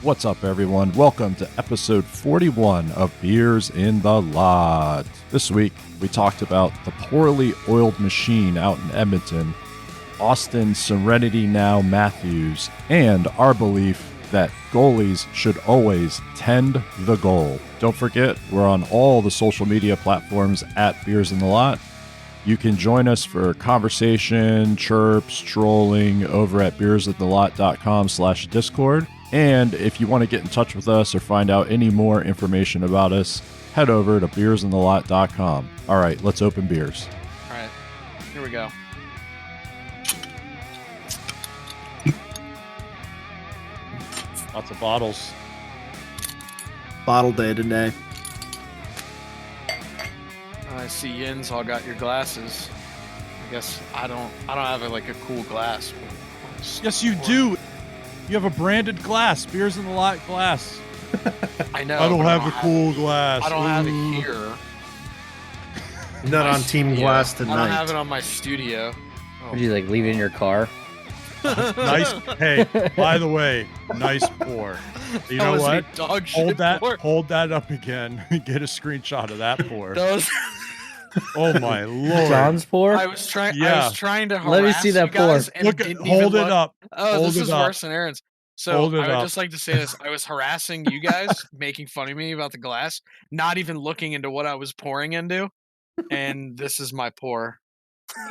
What's up, everyone? Welcome to episode 41 of Beers in the Lot. This week, we talked about the poorly oiled machine out in Edmonton, Auston Serenity Now Matthews, and our belief that goalies should always tend the goal. Don't forget, we're on all the social media platforms at Beers in the Lot. You can join us for conversation, chirps, trolling over at beersinthelot.com/Discord. And if you want to get in touch with us or find out any more information about us, head over to beersinthelot.com. All right, let's open beers. All right, here we go. Lots of bottles. Bottle day today. I see Yin's all got your glasses. I guess I don't have a cool glass. Yes, you do. You have a branded glass, Beers in the Lot glass. I know. I don't have a cool glass. I don't have it here. Not on Team Glass tonight. I don't have it on my studio. Would you leave it in your car? Nice. Hey, by the way, nice pour. You know what? Hold that up again. Get a screenshot of that pour. Oh my lord! John's pour. I was trying to harass Let me see that pour. Hold it up. Oh, this is worse than Aaron's. So I would up. just like to say this: I was harassing you guys, making fun of me about the glass, not even looking into what I was pouring into, and this is my pour.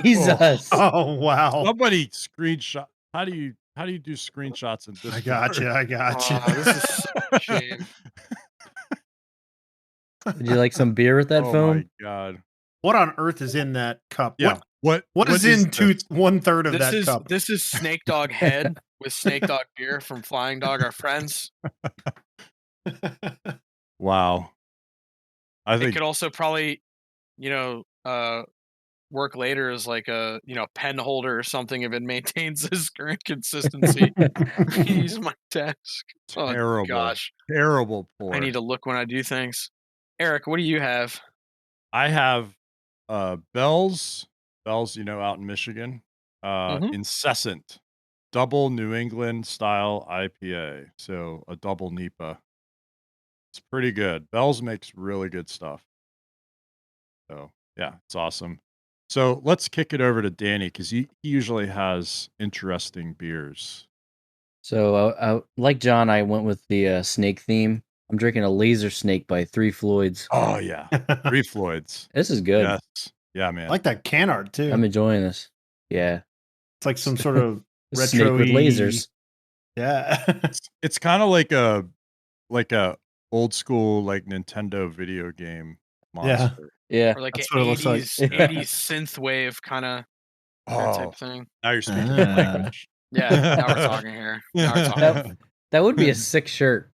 Jesus! Oh wow! Somebody screenshot. How do you do screenshots in this? I got you. This is such a shame. Would you like some beer with that Oh foam? my god! What on earth is in that cup? Yeah. What is in 1/3 of that cup? This is Snake Dog Head with Snake Dog beer from Flying Dog, our friends. Wow. I It think could also probably, work later as a pen holder or something if it maintains this current consistency. Use my desk. terrible. Oh gosh, Terrible pour. I need to look when I do things. Eric, what do you have? I have Bell's, out in Michigan. Incessant double New England style IPA. So a double NEPA. It's pretty good. Bell's makes really good stuff. So yeah, it's awesome. So let's kick it over to Danny because he usually has interesting beers. So, like John, I went with the snake theme. I'm drinking a Laser Snake by Three Floyds. Oh yeah, Three Floyds. This is good. Yes, yeah, man. I like that can art too. I'm enjoying this. Yeah, it's like some sort of snake retro with lasers. Yeah, it's kind of like a old school Nintendo video game monster. Yeah. Or that's an what it looks like. 80s synthwave kind of type thing. Now you're speaking language. Yeah, now we're talking here. That would be a sick shirt.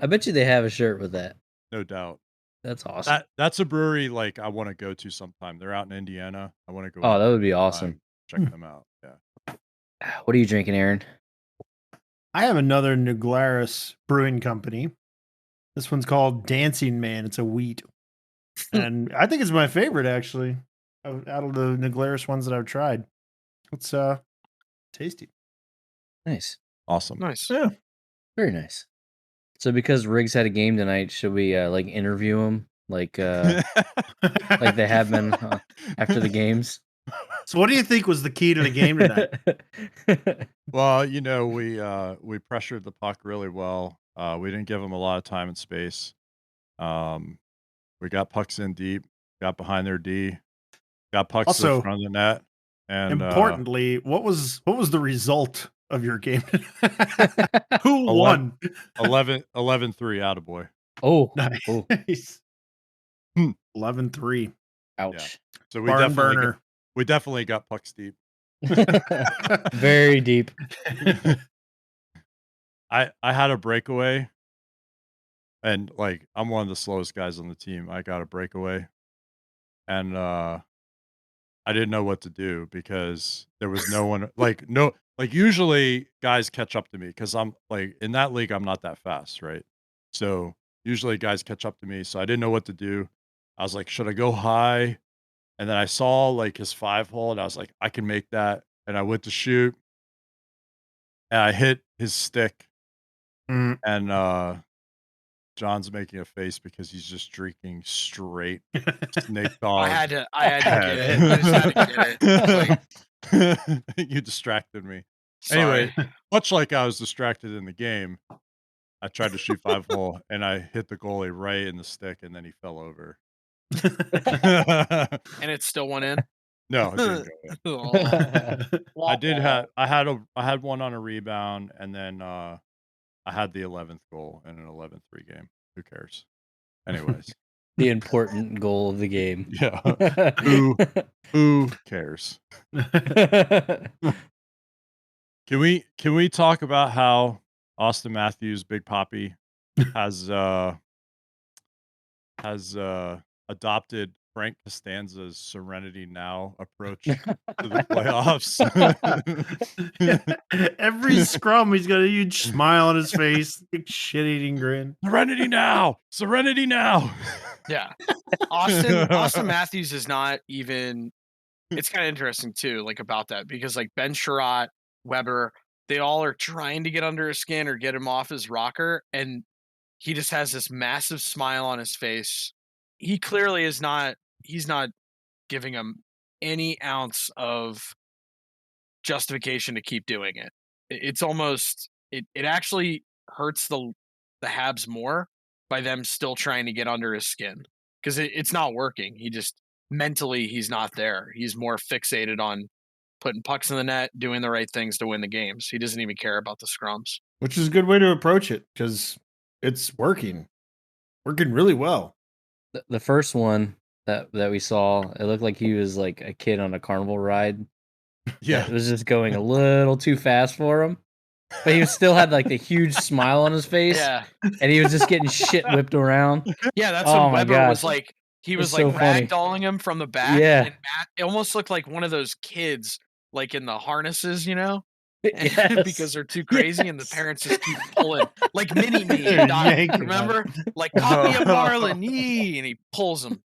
I bet you they have a shirt with that. No doubt. That's awesome. That's a brewery I want to go to sometime. They're out in Indiana. I want to go. Oh, that would be awesome. Check them out. Yeah. What are you drinking, Aaron? I have another New Glarus Brewing Company. This one's called Dancing Man. It's a wheat. And I think it's my favorite, actually, out of the New Glarus ones that I've tried. It's tasty. Nice. Awesome. Nice. Yeah. Very nice. So because Riggs had a game tonight, should we interview him like they have been after the games? So what do you think was the key to the game tonight? Well, we pressured the puck really well. We didn't give them a lot of time and space. We got pucks in deep, got behind their D, got pucks Also, in front of the net. And importantly, what was the result of your game? Who won? 11-3 attaboy. Oh, nice. 11-3. Ouch. Yeah. So we definitely got pucks deep. Very deep. I had a breakaway. And I'm one of the slowest guys on the team. I got a breakaway. And I didn't know what to do because there was no one usually guys catch up to me because I'm in that league, I'm not that fast, right? So usually guys catch up to me. So I didn't know what to do. I was like, should I go high? And then I saw his 5-hole and I was like, I can make that. And I went to shoot and I hit his stick And John's making a face because he's just drinking straight snake dog. I had to get it. I just had to get it. Like, You distracted me. sorry. Anyway, much like I was distracted in the game, I tried to shoot 5-hole and I hit the goalie right in the stick, and then he fell over. And it still went in. No, it didn't go in. Oh. I had one on a rebound, and then I had the 11th goal in an 11-3 game. Who cares? Anyways, The important goal of the game. yeah. Who cares? Can we talk about how Auston Matthews, Big Poppy, has adopted Frank Costanza's Serenity Now approach to the playoffs? Every scrum, he's got a huge smile on his face, big shit-eating grin. Serenity now, Serenity now. Yeah. Auston Matthews is not even. It's kind of interesting too, like about that, because like Ben Sherratt, Weber, they all are trying to get under his skin or get him off his rocker, and he just has this massive smile on his face. He clearly is not. He's not giving him any ounce of justification to keep doing it. It's almost. It actually hurts the Habs more by them still trying to get under his skin, because it's not working. He just mentally he's not there. He's more fixated on putting pucks in the net, doing the right things to win the games. He doesn't even care about the scrums. Which is a good way to approach it, because it's working really well. The first one that we saw, it looked like he was like a kid on a carnival ride. Yeah, It was just going a little too fast for him. But he still had like the huge smile on his face. Yeah. And he was just getting shit whipped around. Yeah, that's Oh what my Weber gosh. was like. He was It's so like funny. ragdolling him from the back. Yeah. And it almost looked like one of those kids like in the harnesses, you know? Yes. Because they're too crazy and the parents just keep pulling. Like Mini Me, They're Doc, yanking remember? Like, caught me a marlin, yee, and he pulls him.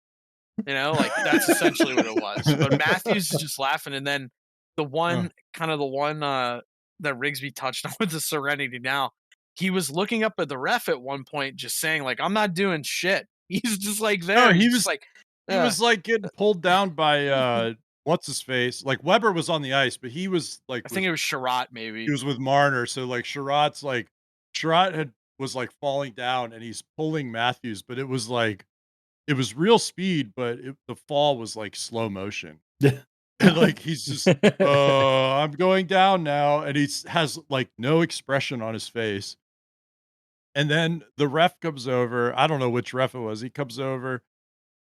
You know, like that's essentially what it was. But Matthews is just laughing, and then the one that Rigsby touched on with the Serenity Now, he was looking up at the ref at one point, just saying like, "I'm not doing shit." He's just like there. No, He's he just was- like, he was like getting pulled down by what's his face? Like Weber was on the ice, but he was like I think it was Sherratt, maybe. he was with Marner. So like Sherratt was like falling down, and he's pulling Matthews, but it was real speed, but the fall was like slow motion. And like he's just, I'm going down now, and he has like no expression on his face. And then the ref comes over. I don't know which ref it was. He comes over,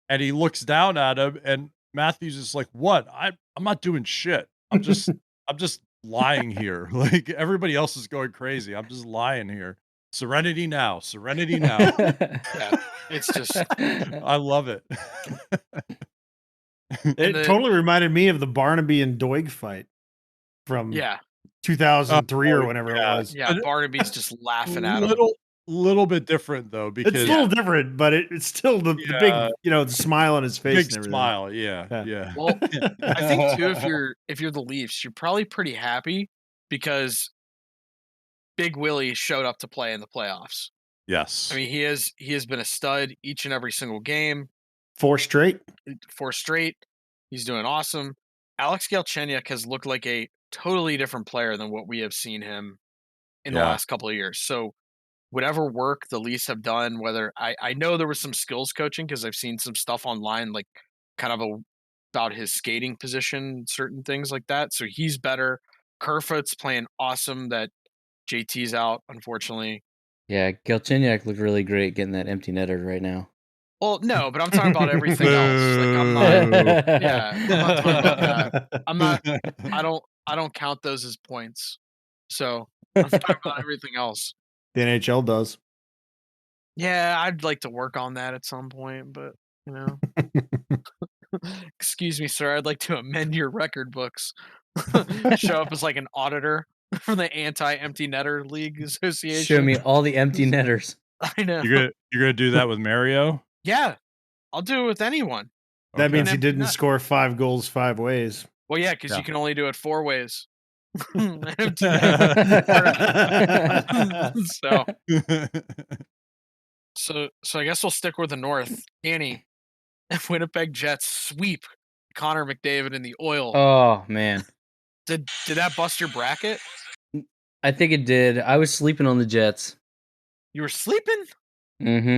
and he looks down at him, and Matthews is like, "What? I'm not doing shit. I'm just lying here. Like everybody else is going crazy. I'm just lying here. Serenity now, Serenity now." Yeah, it's just I love it. It totally reminded me of the Barnaby and Doig fight from 2003 or whenever it was. Yeah, Barnaby's just laughing at him. Little bit different though, because It's a little different, but it's still the big, the smile on his face. big and everything. smile. Yeah. Well, I think too, if you're the Leafs, you're probably pretty happy because Big Willie showed up to play in the playoffs. Yes. I mean, he has been a stud each and every single game. 4 straight. He's doing awesome. Alex Galchenyuk has looked like a totally different player than what we have seen him in the last couple of years. So whatever work the Leafs have done, whether I know there was some skills coaching because I've seen some stuff online, like kind of about his skating position, certain things like that. So he's better. Kerfoot's playing awesome. That JT's out, unfortunately. Yeah, Galchenyuk looked really great getting that empty netter right now. Well, no, but I'm talking about everything else. Like I'm not. Yeah, I'm not talking about that. I'm not. I don't count those as points. So I'm talking about everything else. The NHL does. Yeah, I'd like to work on that at some point, but excuse me, sir. I'd like to amend your record books. Show up as like an auditor for the Anti-Empty Netter League Association. Show me all the empty netters. I know. You're gonna do that with Mario? Yeah, I'll do it with anyone. That means he And didn't score 5 goals 5 ways. Well, yeah, because you can only do it 4 ways. Empty so I guess we'll stick with the North. Annie, Winnipeg Jets sweep Connor McDavid in the Oil. Oh man, Did that bust your bracket? I think it did. I was sleeping on the Jets. You were sleeping? Mm-hmm.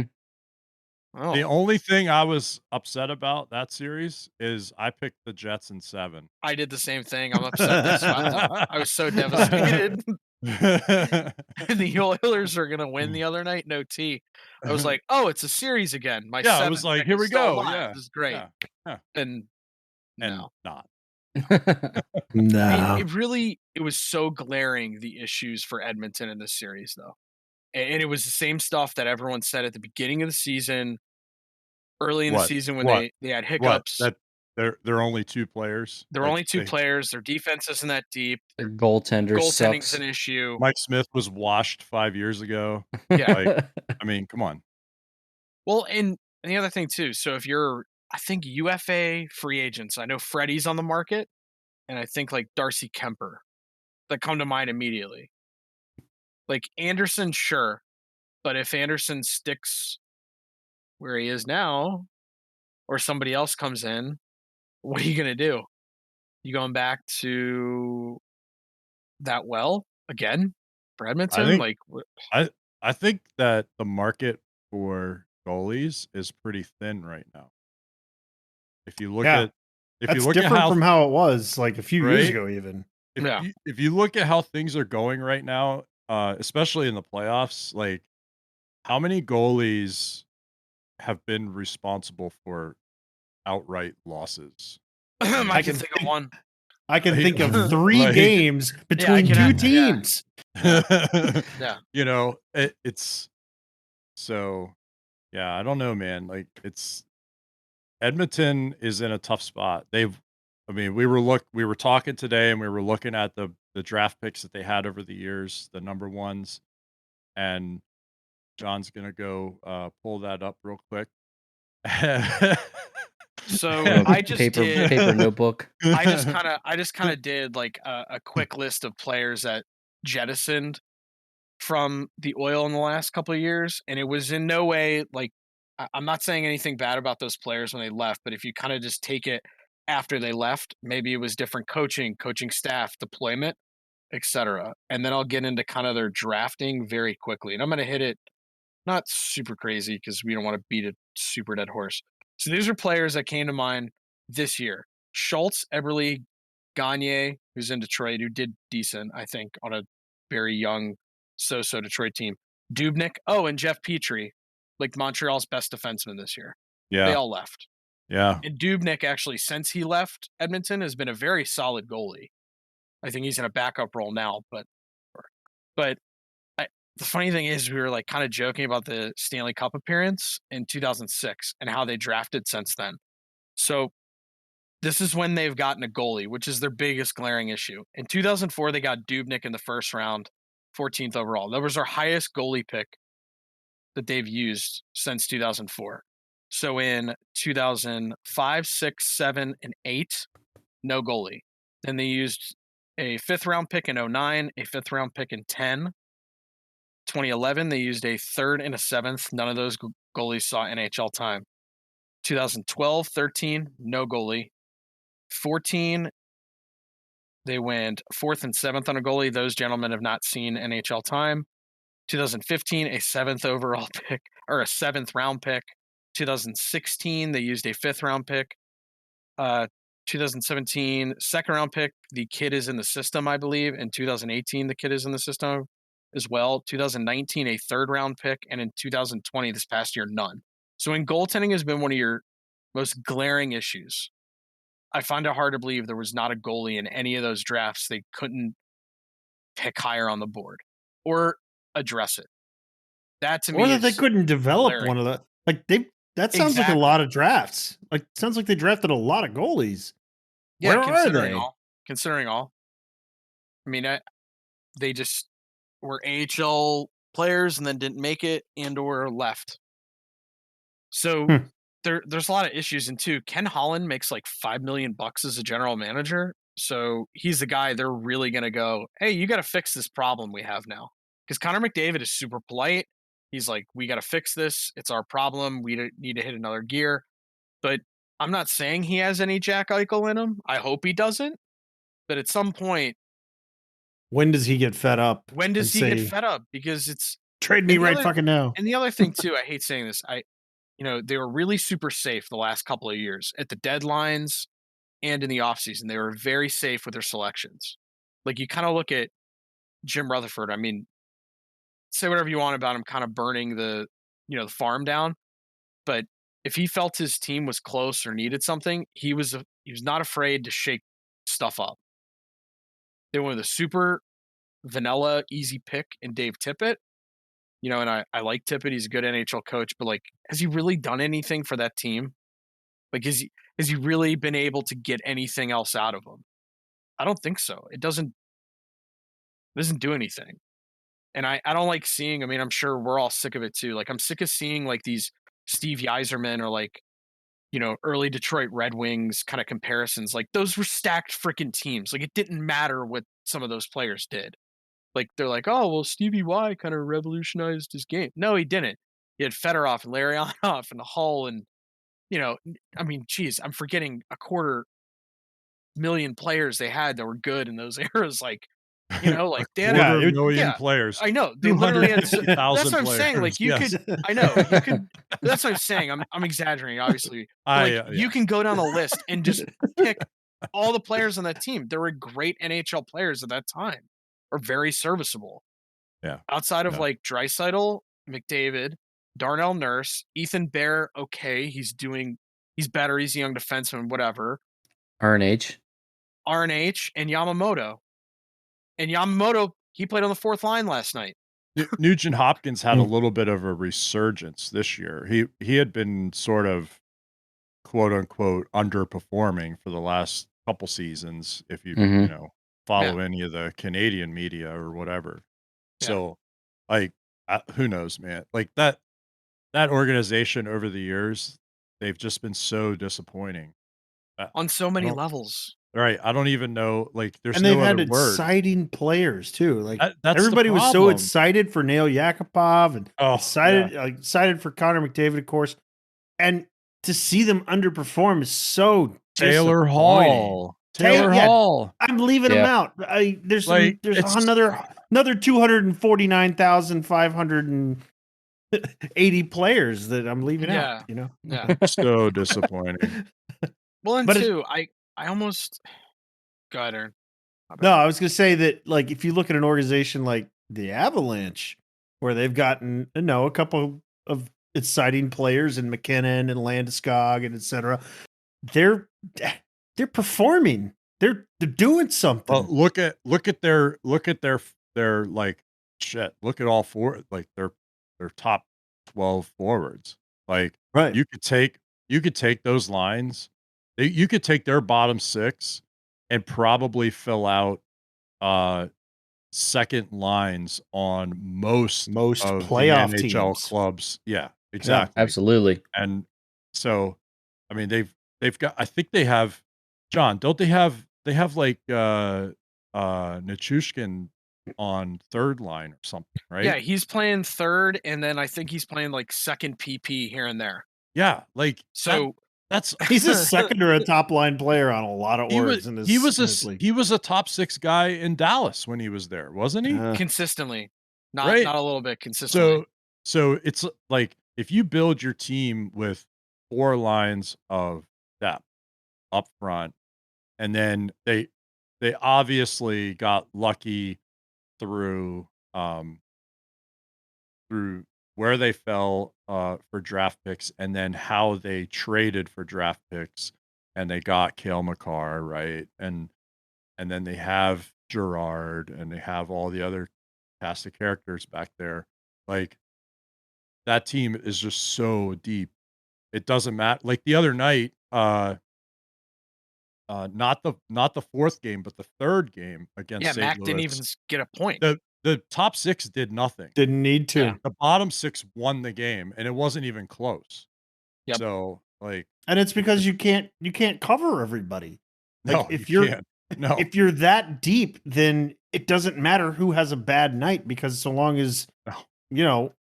Oh. The only thing I was upset about that series is I picked the Jets in 7. I did the same thing. I'm upset they swept them. I was so devastated. The Oilers are gonna win the other night. No T. I was like, oh, it's a series again. My Yeah, I was 7th like, pick here is we still go. alive. Yeah, This is great. yeah. And And no. not. No. It was so glaring, the issues for Edmonton in this series, though. And it was the same stuff that everyone said at the beginning of the season, early in the season when they had hiccups. That they're only 2 players. There were only 2 players. Their defense isn't that deep. Their goaltending's Goaltending's an issue. Mike Smith was washed 5 years ago. Yeah. Like, I mean, come on. Well, and the other thing too, so if you're, I think UFA free agents, I know Freddie's on the market, and I think like Darcy Kemper that come to mind immediately. Like Anderson, sure, but if Anderson sticks where he is now, or somebody else comes in, what are you going to do? You going back to that well again for Edmonton? I think that the market for goalies is pretty thin right now. If you look at That's different from how it was like a few years ago, even. If you look at how things are going right now, especially in the playoffs, like how many goalies have been responsible for outright losses? I can think of one. I can think of 3 games between 2 teams. Yeah. You know, it's so, yeah, I don't know, man. Like Edmonton is in a tough spot. We were talking today and we were looking at the draft picks that they had over the years, the number ones, and John's going to go pull that up real quick. So I just did paper notebook. I just kind of did like a quick list of players that jettisoned from the Oil in the last couple of years, and it was in no way like, I'm not saying anything bad about those players when they left, but if you kind of just take it after they left, maybe it was different coaching staff, deployment, etc. And then I'll get into kind of their drafting very quickly, and I'm going to hit it not super crazy because we don't want to beat a super dead horse. So these are players that came to mind this year: Schultz, Eberle, Gagne, who's in Detroit, who did decent, I think, on a very young, so-so Detroit team. Dubnyk, and Jeff Petrie, like Montreal's best defenseman this year. Yeah. They all left. Yeah. And Dubnyk, actually, since he left Edmonton, has been a very solid goalie. I think he's in a backup role now, but the funny thing is, we were like kind of joking about the Stanley Cup appearance in 2006 and how they drafted since then. So this is when they've gotten a goalie, which is their biggest glaring issue. In 2004, they got Dubnyk in the first round, 14th overall. That was their highest goalie pick that they've used since 2004. So in 2005, 6, 7, and 8, no goalie. Then they used a 5th round pick in 2009, a 5th round pick in 2010. 2011, they used a 3rd and a 7th. None of those goalies saw NHL time. 2012, 13, no goalie. 14, they went 4th and 7th on a goalie. Those gentlemen have not seen NHL time. 2015, a 7th overall pick, or a 7th round pick. 2016, they used a 5th round pick. 2017, 2nd round pick. The kid is in the system, I believe. In 2018, the kid is in the system as well. 2019, a 3rd round pick. And in 2020, this past year, none. So in goaltending has been one of your most glaring issues. I find it hard to believe there was not a goalie in any of those drafts they couldn't pick higher on the board or address it. That to me, or that they couldn't develop glaring. one of the like they. That sounds like a lot of drafts. Like sounds like they drafted a lot of goalies. Yeah, where are they? Considering all, I mean, they just were AHL players and then didn't make it and/or left. So there's a lot of issues. And too, Ken Holland makes like $5 million as a general manager. So he's the guy they're really going to go, hey, you got to fix this problem we have now. Because Connor McDavid is super polite. He's like, we got to fix this. It's our problem. We need to hit another gear. But I'm not saying he has any Jack Eichel in him. I hope he doesn't. But at some point, when does he get fed up? When does he get fed up? Because it's trade me right fucking now. And the other thing too, I hate saying this. They were really super safe the last couple of years at the deadlines and in the offseason. They were very safe with their selections. Like you kind of look at Jim Rutherford. I mean, say whatever you want about him kind of burning the farm down. But if he felt his team was close or needed something, he was not afraid to shake stuff up. They went with a super vanilla, easy pick in Dave Tippett. And I like Tippett. He's a good NHL coach, but like, has he really done anything for that team? Like, has he really been able to get anything else out of him? I don't think so. It doesn't do anything. And I don't like seeing, I mean, I'm sure we're all sick of it too. Like, I'm sick of seeing like these Steve Yzerman or like, early Detroit Red Wings kind of comparisons. Like those were stacked freaking teams. Like it didn't matter what some of those players did. Like they're like, oh, well, Stevie Y kind of revolutionized his game. No, he didn't. He had Fedorov and Larionov and Hull and, I mean, geez, I'm forgetting 250,000 players they had that were good in those eras. Like, like they had a million players. I know. They literally had. That's what I'm players. saying. Like you could. I know. You could. That's what I'm saying. I'm exaggerating, obviously. You can go down the list and just pick all the players on that team. There were great NHL players at that time, or very serviceable. Yeah. Outside of like Draisaitl, McDavid, Darnell Nurse, Ethan Bear. Okay, he's better. He's a young defenseman. Whatever. RNH, and Yamamoto. And Yamamoto, he played on the fourth line last night. Nugent Hopkins had a little bit of a resurgence this year. He had been sort of quote unquote underperforming for the last couple seasons, if you follow any of the Canadian media or whatever. Yeah. So like who knows, man? Like that organization over the years, they've just been so disappointing on so many levels. Right, I don't even know. Like, there's and no they've other had word. exciting players too. Like that's everybody was so excited for Nail Yakupov and excited for Connor McDavid, of course. And to see them underperform is so Taylor Hall. I'm leaving him out. There's another 249,580 players that I'm leaving out. Yeah, so disappointing. Well, and two, I almost got her. No, I was going to say that, like, if you look at an organization like the Avalanche, where they've gotten, a couple of exciting players in McKinnon and Landeskog and etc., they're performing. They're doing something. Well, look at their like shit. Look at all four, like their top 12 forwards. Like, right. You could take those lines. You could take their bottom six and probably fill out second lines on most of playoff the NHL teams. clubs. Yeah, exactly. Yeah, absolutely. And so, I mean, they've got. I think they have. John, don't they have? They have like Nichushkin on third line or something, right? Yeah, he's playing third, and then I think he's playing like second PP here and there. Yeah, like so. He's a second or a top line player on a lot of orgs. He was a top six guy in Dallas when he was there, wasn't he? Consistently, not a little bit consistently. So it's like if you build your team with 4 lines of depth up front, and then they obviously got lucky through where they fell for draft picks, and then how they traded for draft picks, and they got Cale Makar, right? And then they have Gerard, and they have all the other cast of characters back there. Like, that team is just so deep. It doesn't matter. Like the other night, not the fourth game, but the third game against St. Mac Louis, didn't even get a point. The top 6 did nothing. Didn't need to. Yeah. The bottom 6 won the game, and it wasn't even close. Yep. So, like, and it's because you can't cover everybody. Like, no, if you're No. if you're that deep, then it doesn't matter who has a bad night, because so long as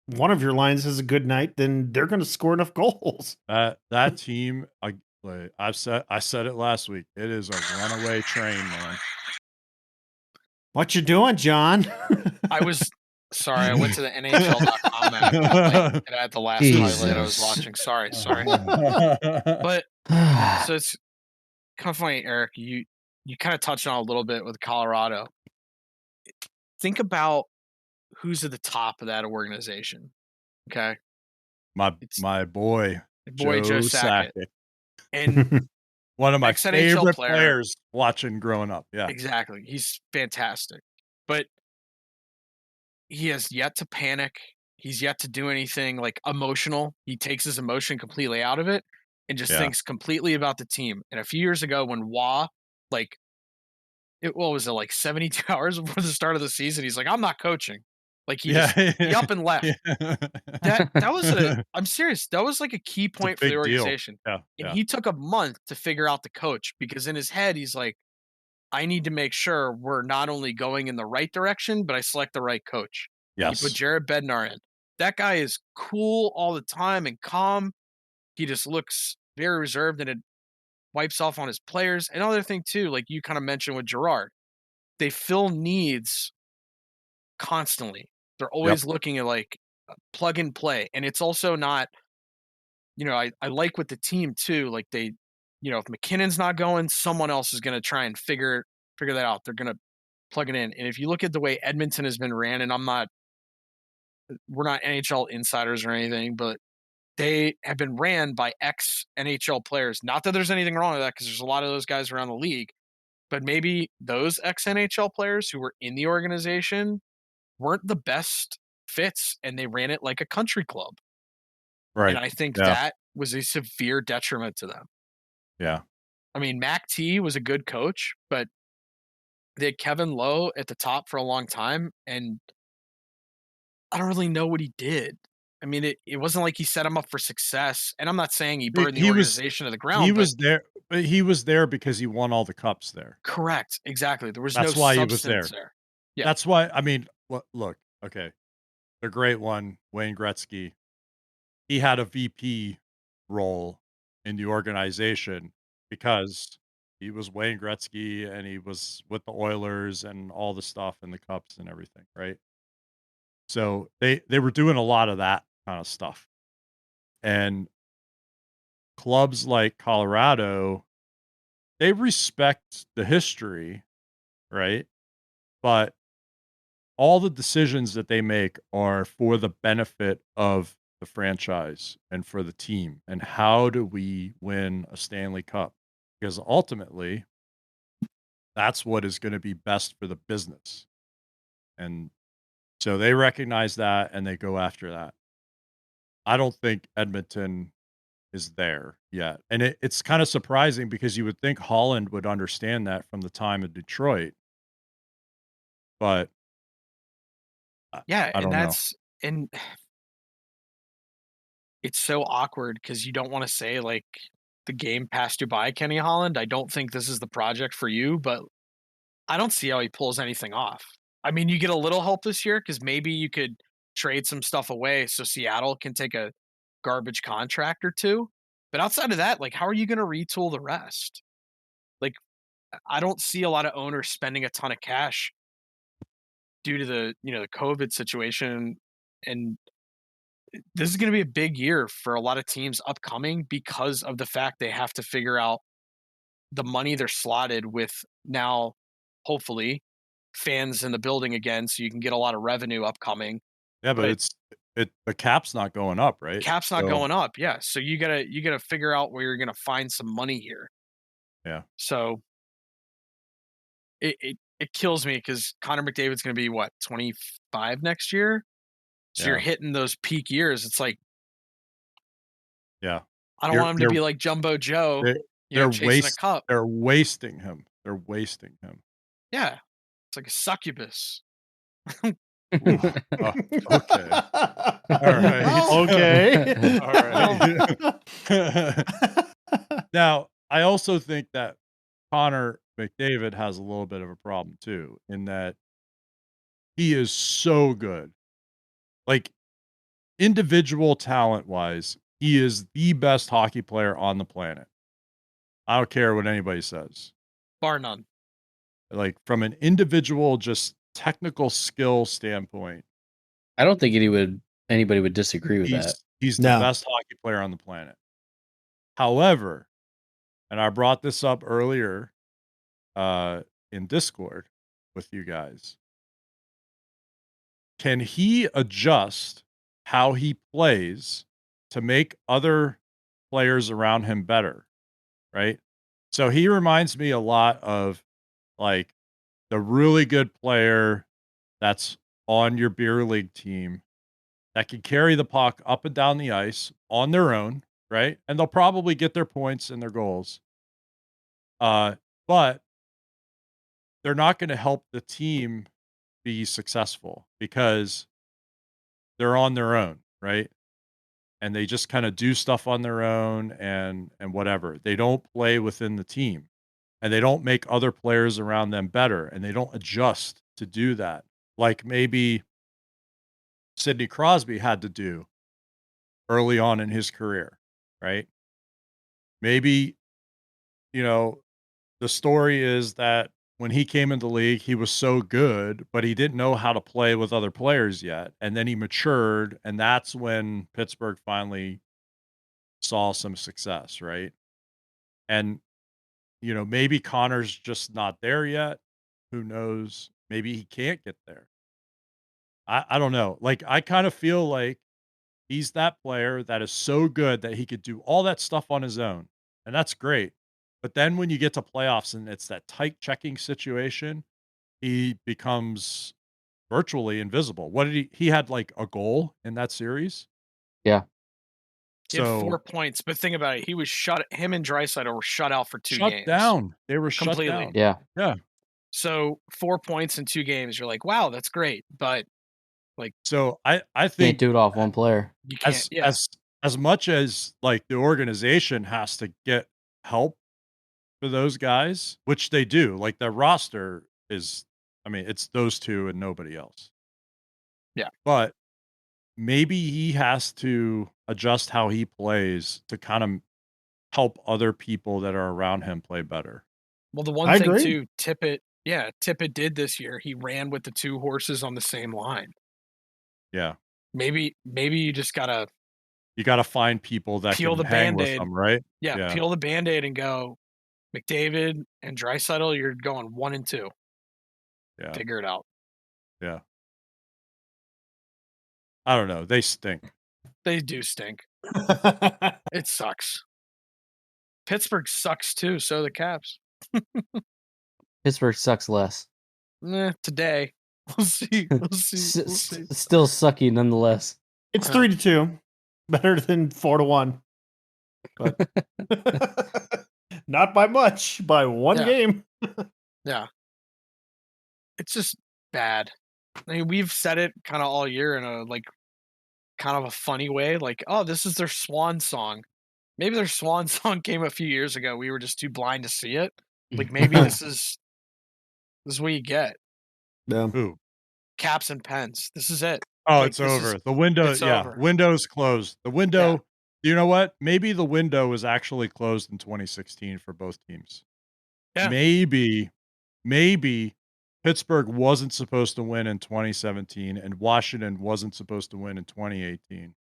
one of your lines has a good night, then they're going to score enough goals. That team, I said it last week. It is a runaway train, man. What you doing, John? I went to the NHL.com app and it had the last highlight I was watching. Sorry. But so it's kind of funny, Eric. You kind of touched on a little bit with Colorado. Think about who's at the top of that organization. Okay, My boy, Joe Sakic. And one of my ex-NHL favorite player. players watching growing up. Yeah, exactly. He's fantastic, but he has yet to panic. He's yet to do anything like emotional. He takes his emotion completely out of it and just thinks completely about the team. And a few years ago, when Wah, what was it, like 72 hours before the start of the season, he's like, I'm not coaching. Like he up and left. That was I'm serious. That was like a key point for the organization. And he took a month to figure out the coach, because in his head, he's like, I need to make sure we're not only going in the right direction, but I select the right coach. Yes. He put Jared Bednar in. That guy is cool all the time and calm. He just looks very reserved, and it wipes off on his players. Another thing too, like you kind of mentioned with Gerard, they fill needs constantly. They're always looking at like plug and play. And it's also not, I like with the team too, like they, if McKinnon's not going, someone else is going to try and figure that out. They're going to plug it in. And if you look at the way Edmonton has been ran, and we're not NHL insiders or anything, but they have been ran by ex-NHL players. Not that there's anything wrong with that, because there's a lot of those guys around the league, but maybe those ex-NHL players who were in the organization weren't the best fits, and they ran it like a country club. Right. And I think that was a severe detriment to them. Yeah. I mean, Mac T was a good coach, but they had Kevin Lowe at the top for a long time, and I don't really know what he did. I mean, it wasn't like he set him up for success. And I'm not saying he burned the organization to the ground. He was there, but he was there because he won all the cups there. Correct. Exactly. There was That's no why substance he was there. Yeah. That's why, I mean, look, okay. The great one, Wayne Gretzky, he had a VP role in the organization because he was Wayne Gretzky and he was with the Oilers and all the stuff and the cups and everything, right? So they were doing a lot of that kind of stuff. And clubs like Colorado, they respect the history, right? But all the decisions that they make are for the benefit of the franchise and for the team. And how do we win a Stanley Cup? Because ultimately, that's what is going to be best for the business. And so they recognize that and they go after that. I don't think Edmonton is there yet. And it's kind of surprising because you would think Holland would understand that from the time of Detroit. But yeah, I don't know. And it's so awkward because you don't want to say like the game passed you by, Kenny Holland. I don't think this is the project for you, but I don't see how he pulls anything off. I mean, you get a little help this year because maybe you could trade some stuff away so Seattle can take a garbage contract or two. But outside of that, like, how are you going to retool the rest? Like, I don't see a lot of owners spending a ton of cash due to the COVID situation. And this is going to be a big year for a lot of teams upcoming because of the fact they have to figure out the money they're slotted with now, hopefully, fans in the building again, so you can get a lot of revenue upcoming. Yeah, but the cap's not going up, right? Cap's not going up, yeah. So you gotta figure out where you're gonna find some money here. Yeah. So it kills me because Connor McDavid's gonna be what, 25 next year? So you're hitting those peak years. It's like, yeah, I don't want him to be like Jumbo Joe. They're chasing a cup. They're wasting him. Yeah, it's like a succubus. Okay. All right. Okay. All right. Now, I also think that Connor McDavid has a little bit of a problem too, in that he is so good. Like, individual talent-wise, he is the best hockey player on the planet. I don't care what anybody says. Bar none. Like, from an individual, just technical skill standpoint, I don't think anybody would disagree with that. he's the No. best hockey player on the planet. However, and I brought this up earlier in Discord with you guys, can he adjust how he plays to make other players around him better? Right? So he reminds me a lot of like the really good player that's on your beer league team that can carry the puck up and down the ice on their own, right? And they'll probably get their points and their goals. But they're not going to help the team be successful because they're on their own, right? And they just kind of do stuff on their own and whatever. They don't play within the team, and they don't make other players around them better, and they don't adjust to do that. Like maybe Sidney Crosby had to do early on in his career, right? Maybe, the story is that when he came into the league, he was so good, but he didn't know how to play with other players yet. And then he matured, and that's when Pittsburgh finally saw some success, right? And, maybe Connor's just not there yet. Who knows? Maybe he can't get there. I don't know. Like, I kind of feel like he's that player that is so good that he could do all that stuff on his own, and that's great. But then when you get to playoffs and it's that tight checking situation, he becomes virtually invisible. What did he had like a goal in that series? Yeah. He had 4 So points, but think about it. He was him and Draisaitl were shut out for 2 shut games. down. They were shut Completely. down. Yeah. Yeah. So 4 points in 2 games, you're like, wow, that's great. But So I Can't think do it off one player. you can't. as much as like the organization has to get help for those guys, which they do, like the roster is, I mean, it's those two and nobody else. Yeah. But maybe he has to adjust how he plays to kind of help other people that are around him play better. Well, the one I thing agree. too, Tippett did this year. He ran with the 2 horses on the same line. Yeah. Maybe you just gotta You got to find people that peel can the hang with Band-Aid. them, right? peel the Band-Aid and go, McDavid and Draisaitl, you're going 1 and 2. Yeah. Figure it out. Yeah. I don't know. They stink. They do stink. It sucks. Pittsburgh sucks too, so the Caps. Pittsburgh sucks less. Today. We'll see. Still sucky nonetheless. It's 3-2, better than 4-1, but not by much. By 1 Yeah. game. Yeah. It's just bad. I mean, we've said it kind of all year in a kind of a funny way, like, oh, this is their swan song. Maybe their swan song came a few years ago. We were just too blind to see it. Like maybe this is what you get. Yeah. Ooh. Caps and Pens. This is it. Oh, Like, it's this over. is- The window, it's yeah, over. window's closed. The window, you know what? Maybe the window was actually closed in 2016 for both teams. Yeah. Maybe Pittsburgh wasn't supposed to win in 2017 and Washington wasn't supposed to win in 2018.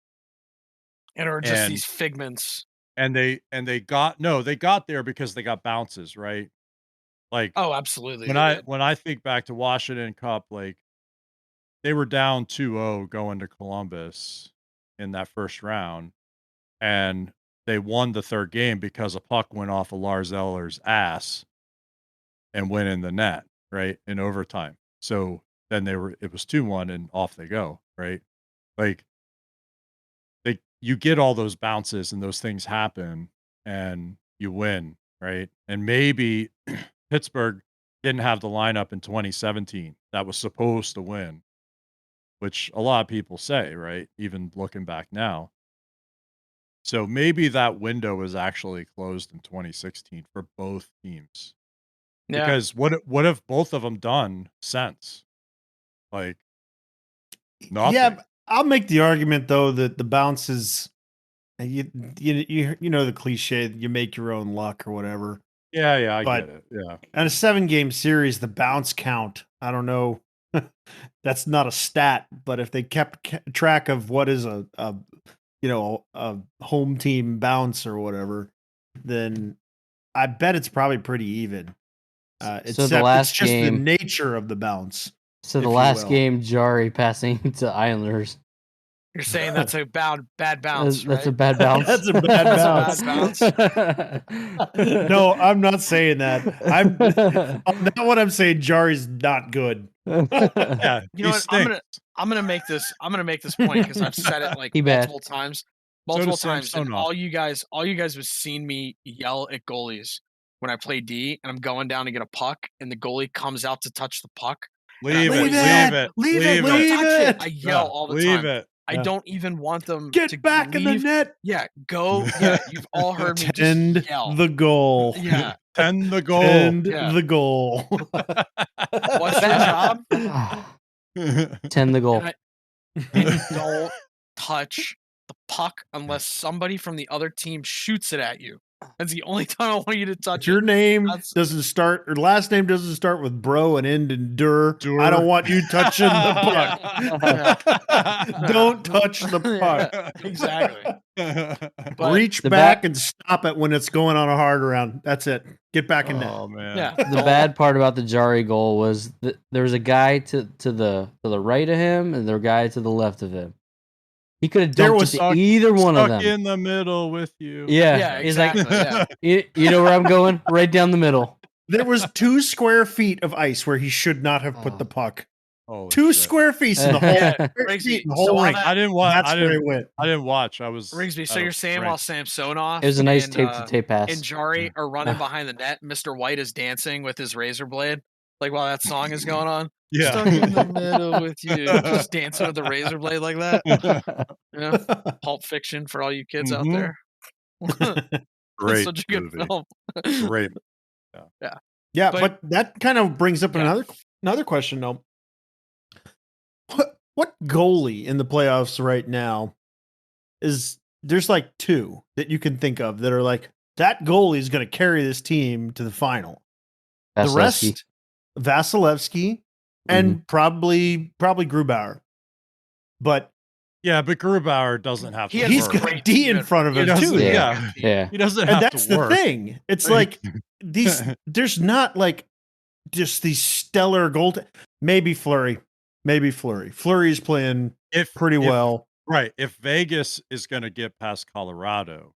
And or just And- these figments. And they got there because they got bounces, right? Like Oh, absolutely. when I think back to Washington Cup, like they were down 2-0 going to Columbus in that first round, and they won the third game because a puck went off of Lars Eller's ass and went in the net, right, in overtime. So then it was 2-1 and off they go, right? Like you get all those bounces and those things happen and you win, right? And maybe Pittsburgh didn't have the lineup in 2017 that was supposed to win, which a lot of people say, right? Even looking back now. So maybe that window was actually closed in 2016 for both teams. Yeah. Because what have both of them done since? Like nothing. Yeah, I'll make the argument though that the bounce is you know the cliche, you make your own luck or whatever. Yeah, I But- get it. Yeah. On a 7-game series, the bounce count, I don't know. That's not a stat, but if they kept track of what is a home team bounce or whatever, then I bet it's probably pretty even. Except last it's just game- the nature of the bounce. So if the you last will. game, Jari passing to Islanders. You're saying that's a bad bounce, That's a right? bad bounce. That's a bad That's a bounce. bad bounce. No, I'm not saying that. On that one, I'm saying Jari's not good. Yeah. You know what? I'm gonna make this point because I've said it like He bad. multiple times. does And Samsonov. all you guys have seen me yell at goalies when I play D and I'm going down to get a puck and the goalie comes out to touch the puck. Leave Leave it. it. Leave it. Don't Leave touch it. it. I yell all the Leave time. it. I don't even want them to Get back in the leave. net. Yeah, go. Yeah, you've all heard me Tend just yell. the goal. Yeah. Tend the goal. Tend Yeah. the goal. What's your job? Tend the goal. And don't touch the puck unless somebody from the other team shoots it at you. That's the only time I want you to touch If your it. name That's- doesn't start or last name doesn't start with bro and end in dur, Dur. I don't want you touching the puck. Don't touch the puck. Exactly. But- Reach The back back- and stop it when it's going on a hard round. That's it. Get back in net. Oh man. Yeah. The bad part about the Jari goal was that there was a guy to the right of him and there was a guy to the left of him. He could have There dumped was it to either one of Stuck them. in the middle with you. Yeah, Yeah, he's exactly. like, Yeah. you know where I'm going? Right down the middle. There was 2 square feet of ice where he should not have put Oh. the puck. Holy 2 shit. square feet in the whole, Yeah, Rigsby, the whole so on rink. that- I didn't watch. That's I where it didn't. went. I didn't watch. I was. Rigsby, so at a you're saying rink. while Samsonov it was a nice and, tape to tape pass. and Jari are running behind the net, Mr. White is dancing with his razor blade, like while that song is going on. Stuck in the middle with you, just dancing with the razor blade like that. Yeah. Pulp Fiction for all you kids out Mhm. there. Great Such a good movie. film. Great. Yeah, But- but that kind of brings up Yeah. another question though. What goalie in the playoffs right now there's like 2 that you can think of that are like that goalie is going to carry this team to the final. The Vasilevsky. rest, Vasilevsky and probably Grubauer. But Yeah, but Grubauer doesn't have to. He has he's work. got great D in team. front of He him doesn't- too. yeah. Yeah. He doesn't And have that's to the work. thing. It's like there's not like just these stellar gold. Maybe Fleury. Fleury's playing If pretty if- well. Right. If Vegas is going to get past Colorado,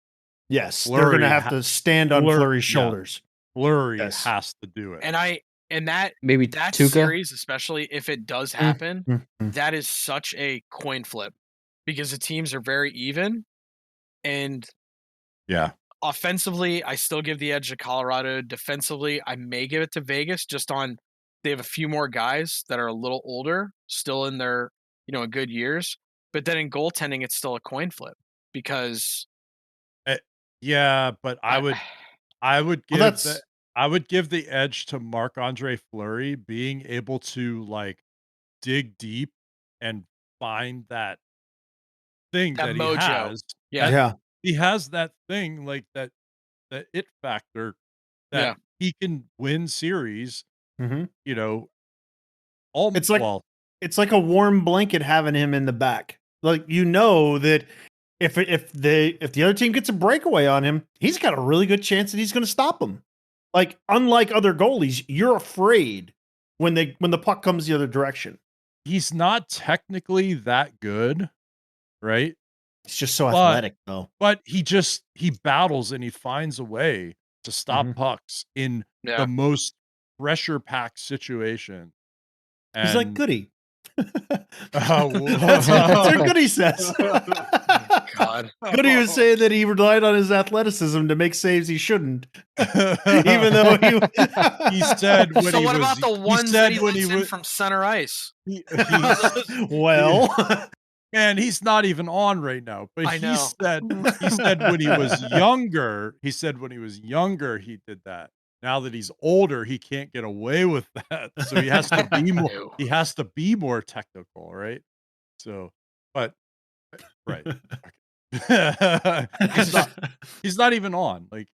Yes, they're Fleury going to have ha- to stand on Fleury- Fleury's yeah. shoulders. Fleury Yes. has to do it. And that Maybe that Tuca. series, especially if it does happen, Mhm. that is such a coin flip because the teams are very even. And yeah. offensively, I still give the edge to Colorado. Defensively, I may give it to Vegas just on they have a few more guys that are a little older, still in their, good years. But then in goaltending, it's still a coin flip because Yeah, but I would give that's- I would give the edge to Marc-Andre Fleury being able to like dig deep and find that thing That that, mojo. he has. Yeah. Yeah. He has that thing like that it factor that he can win series, Mhm. all It's like- well, It's like a warm blanket having him in the back. Like that if the other team gets a breakaway on him, he's got a really good chance that he's going to stop them. Like unlike other goalies, you're afraid when the puck comes the other direction. he's not technically that good, right? He's just so But- athletic though. But he battles and he finds a way to stop Mhm. pucks in Yeah. the most pressure packed situation. He's like And- Goody. Oh, that's what Goody says. God. Goody was saying that he relied on his athleticism to make saves he shouldn't, even though he said when So he what was, about the he ones said that he when lets he in was, from center ice? well, man, he's not even on right now. But I know. he said when he was younger, he did that. now that he's older, he can't get away with that. So he has to be more. Ew. He has to be more technical, right? So, but right. Okay. He's not even on. Like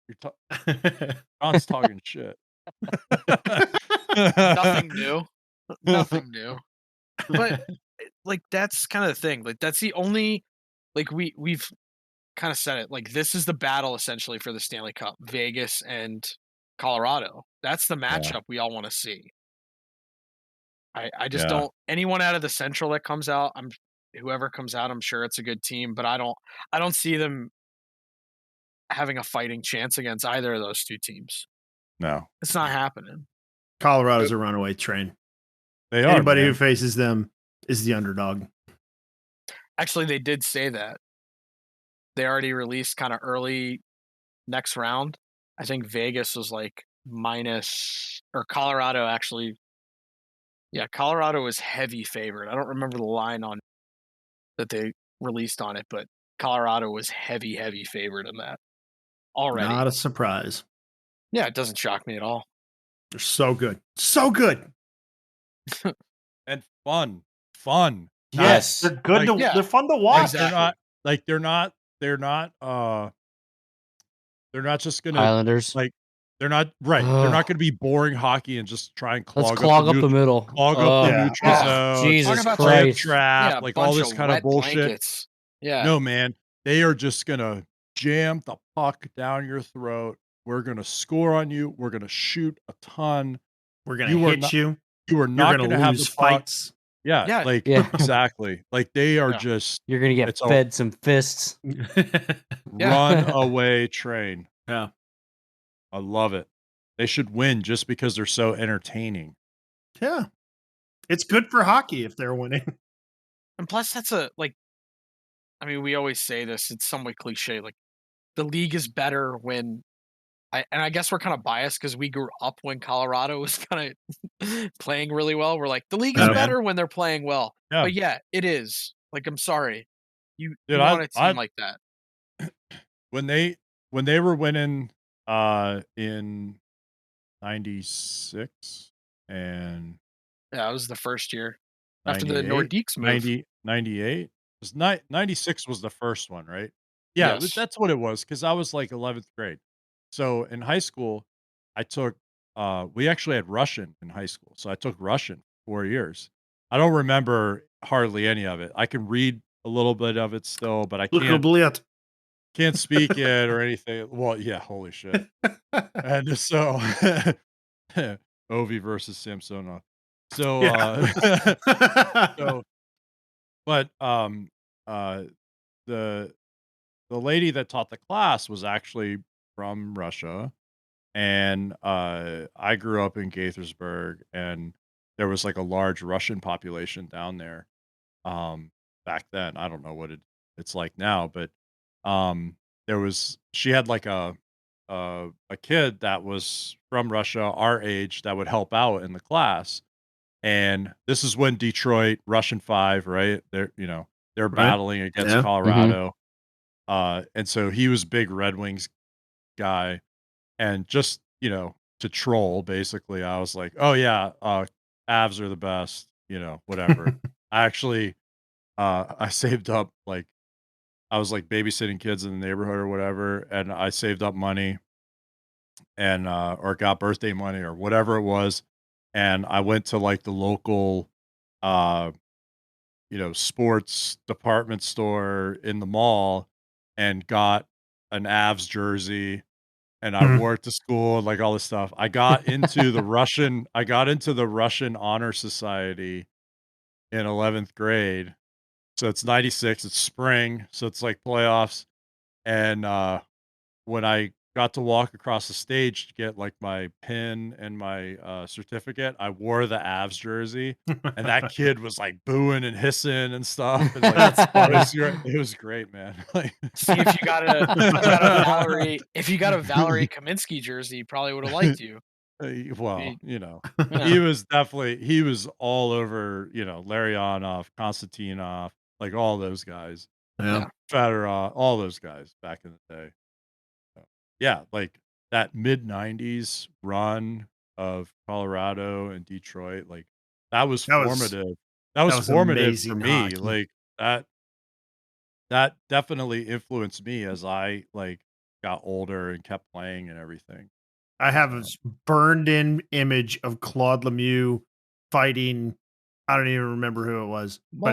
John's talking shit. Nothing new. Nothing new. But like that's kind of the thing. Like that's the only like we've kind of said it. Like this is the battle essentially for the Stanley Cup, Vegas and Colorado. That's the matchup we all want to see. I just don't anyone out of the Central that comes out, whoever comes out, I'm sure it's a good team, but I don't see them having a fighting chance against either of those two teams. No, It's not happening. Colorado's a runaway train. they are. Anybody man. who faces them is the underdog. Actually, they did say that. They already released kind of early next round. I think Vegas was like minus, or Colorado actually. Yeah, Colorado was heavy favorite. I don't remember the line on that they released on it, but Colorado was heavy favorite in that already. Not a surprise. Yeah, it doesn't shock me at all. They're so good. So good. And fun. Yes. They're good Like, they're fun to watch. Exactly. They're not just gonna Islanders. like they're not right. They're not gonna be boring hockey and just try and Let's clog clog up the neutral- middle. clog up the Yeah. neutral Oh, zone, Jesus Talk about Christ. trap, Yeah, like all bunch this kind of wet bullshit. blankets. Yeah. No, man, they are just gonna jam the puck down your throat. We're gonna score on you. We're gonna shoot a ton. We're gonna You are hit not- you. You are You're not gonna gonna have the lose puck. fights. Yeah, Yeah. like Yeah. exactly. Like they are Yeah. just You're gonna get It's all- fed some fists. runaway train. Yeah. I love it. They should win just because they're so entertaining. Yeah. It's good for hockey if they're winning. And plus, that's I mean, we always say this, it's somewhat cliche. Like, the league is better when, I guess we're kind of biased because we grew up when Colorado was kind of playing really well. We're like, the league is Yeah. better when they're playing well. Yeah. But yeah, it is. Like, I'm sorry. You Dude, want a I- team like that. When they were winning in 96 and Yeah, it was the first year after the 98, Nordiques move. 98 was 96 was the first one, right? Yeah, Yes. that's what it was because I was like 11th grade. So in high school, I took we actually had Russian in high school, so I took Russian 4 years. I don't remember hardly any of it. I can read a little bit of it still, but I can't speak it or anything. Well, yeah, holy shit. And so Ovi versus Samsonov. So so but the lady that taught the class was actually from Russia, and I grew up in Gaithersburg, and there was like a large Russian population down there back then. I don't know what it's like now, but she had like a kid that was from Russia, our age, that would help out in the class. And this is when Detroit, Russian 5, right? They're Right. battling against Yeah. Colorado. And so he was a big Red Wings guy. And just, to troll, basically, I was like, oh yeah, Avs are the best, whatever. I actually I saved up, like, I was like babysitting kids in the neighborhood or whatever, and I saved up money and or got birthday money or whatever it was, and I went to like the local uh sports department store in the mall and got an Avs jersey, and I wore it to school and like all this stuff. I got into the Russian Honor Society in 11th grade. So it's 96, it's spring, so it's like playoffs. And when I got to walk across the stage to get like my pin and my certificate, I wore the Avs jersey, and that kid was like booing and hissing and stuff. And, like, That's funny. it was great, man. Like, See, if you got a Valerie Kaminsky jersey, he probably would have liked you. well, Yeah. he was all over, Larionov, Konstantinov, like all those guys. Yeah. Fedorov, all those guys back in the day. So, yeah, like that mid 90s run of Colorado and Detroit, like that was formative. That was formative for amazing me. hockey. Like that definitely influenced me as I like got older and kept playing and everything. I have a burned in image of Claude Lemieux fighting. I don't even remember who it was. but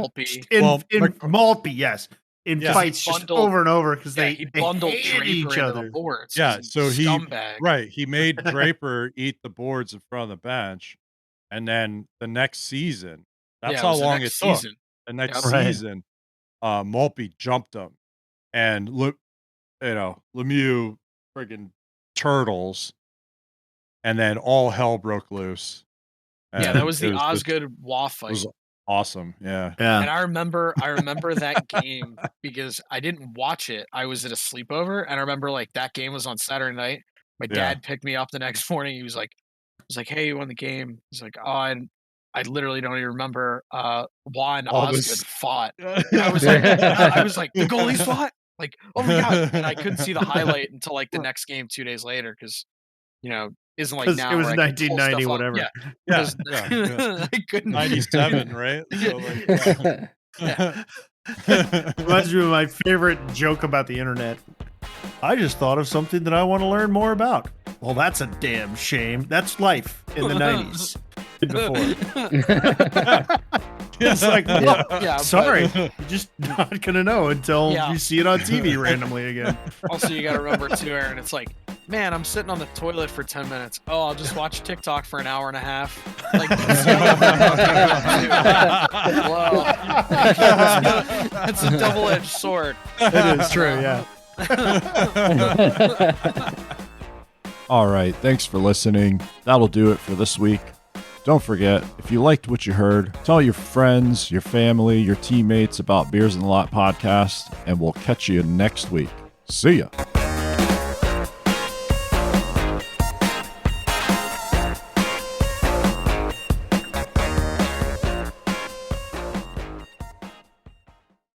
Maltby. Maltby, yes. In Yeah. fights just Bundled- over and over because Yeah, they he bundled hated Draper each into other. the boards. Yeah, 'cause so he's a scumbag. he made Draper eat the boards in front of the bench, and then the next season, that's Yeah, it how was the long it next took. season. The next Yep. Right. season, Maltby jumped him, and Lemieux friggin' turtles, and then all hell broke loose. Yeah, And that was the it just- Osgood Waugh It was fight. awesome. Yeah. Yeah. And I remember that game because I didn't watch it. I was at a sleepover, and I remember like that game was on Saturday night. My Yeah. dad picked me up the next morning. He was like, "Hey, you won the game." He's like, "Oh, and I literally don't even remember Waugh and All Osgood this- fought." And I was like, "The goalies fought!" Like, oh my god! And I couldn't see the highlight until like the next game 2 days later because isn't like 'Cause now it was where I can pull 1990, stuff up. whatever. Yeah, Yeah. I couldn't. 97, right? So like, yeah. Reminds me of my favorite joke about the internet. I just thought of something that I want to learn more about. Well, that's a damn shame. That's life in the 90s. Before. It's like, well, Yeah, sorry, you're just not gonna know until Yeah. you see it on TV randomly again. Also, you got to remember too, Aaron. It's like, man, I'm sitting on the toilet for 10 minutes. Oh, I'll just watch TikTok for an hour and a half. Like, it's a double-edged sword. It is true, yeah. All right. Thanks for listening. That'll do it for this week. Don't forget, if you liked what you heard, tell your friends, your family, your teammates about Beers in the Lot podcast, and we'll catch you next week. See ya.